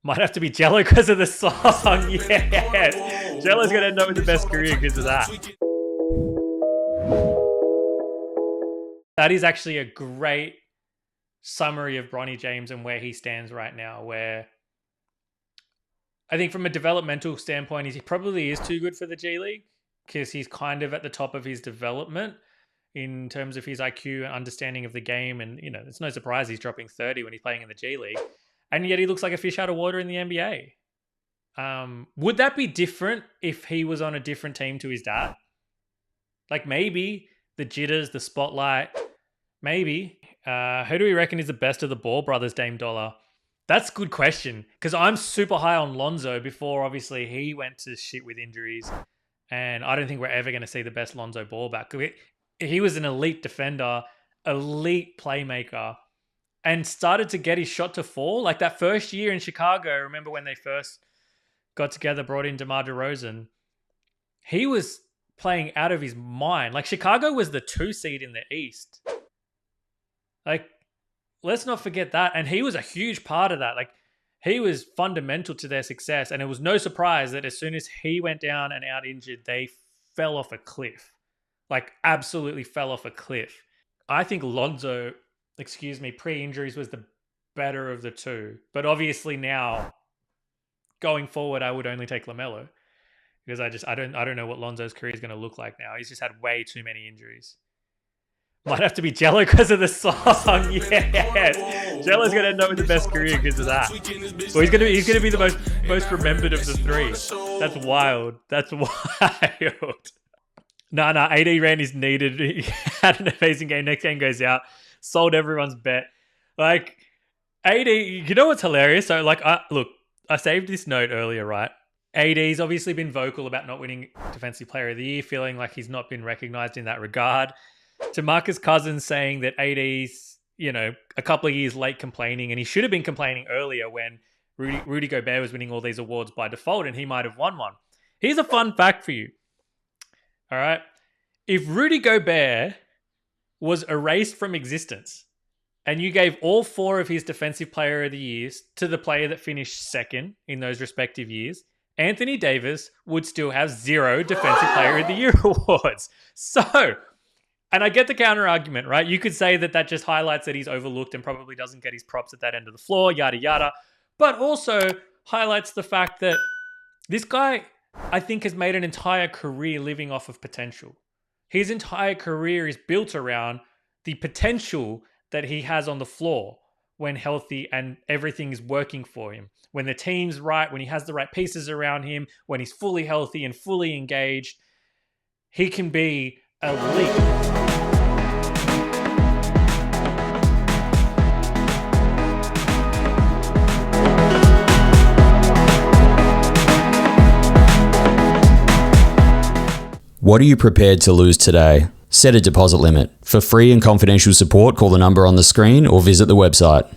Might have to be Jello because of the song. Yeah. Jello's going to end up with the best career because of that. That is actually a great summary of Bronny James and where he stands right now, where I think from a developmental standpoint, he probably is too good for the G League because he's kind of at the top of his development in terms of his IQ and understanding of the game. And, you know, it's no surprise he's dropping 30 when he's playing in the G League. And yet he looks like a fish out of water in the NBA. Would that be different if he was on a different team to his dad? Like maybe the jitters, the spotlight, maybe. Who do we reckon is the best of the Ball brothers, Dame Dollar? That's a good question because I'm super high on Lonzo before obviously he went to shit with injuries. And I don't think we're ever going to see the best Lonzo Ball back. He was an elite defender, elite playmaker, and started to get his shot to fall. Like that first year in Chicago, remember when they first got together, brought in DeMar DeRozan, he was playing out of his mind. Like Chicago was the 2 seed in the East. Like, let's not forget that. And he was a huge part of that. Like, he was fundamental to their success. And it was no surprise that as soon as he went down and out injured, they fell off a cliff. Like, absolutely fell off a cliff. I think Lonzo, pre-injuries was the better of the two. But obviously now, going forward, I would only take LaMelo. Because I don't know what Lonzo's career is going to look like now. He's just had way too many injuries. Might have to be Jello because of the song. Yeah. Jello's going to end up with the best career because of that. Well, he's going to be the most remembered of the three. That's wild. That's wild. No, AD ran his needed. He had an amazing game. Next game goes out. Sold everyone's bet. Like, AD, you know what's hilarious? So, like, I saved this note earlier, right? AD's obviously been vocal about not winning Defensive Player of the Year, feeling like he's not been recognized in that regard. To Marcus Cousins saying that AD's, a couple of years late complaining, and he should have been complaining earlier when Rudy Gobert was winning all these awards by default, and he might have won one. Here's a fun fact for you. All right. If Rudy Gobert was erased from existence and you gave all 4 of his Defensive Player of the Years to the player that finished second in those respective years, Anthony Davis would still have 0 Defensive Player of the Year awards. So, and I get the counter argument, right? You could say that just highlights that he's overlooked and probably doesn't get his props at that end of the floor, yada, yada. But also highlights the fact that this guy, I think, has made an entire career living off of potential. His entire career is built around the potential that he has on the floor when healthy and everything is working for him. When the team's right, when he has the right pieces around him, when he's fully healthy and fully engaged, he can be elite. What are you prepared to lose today? Set a deposit limit. For free and confidential support, call the number on the screen or visit the website.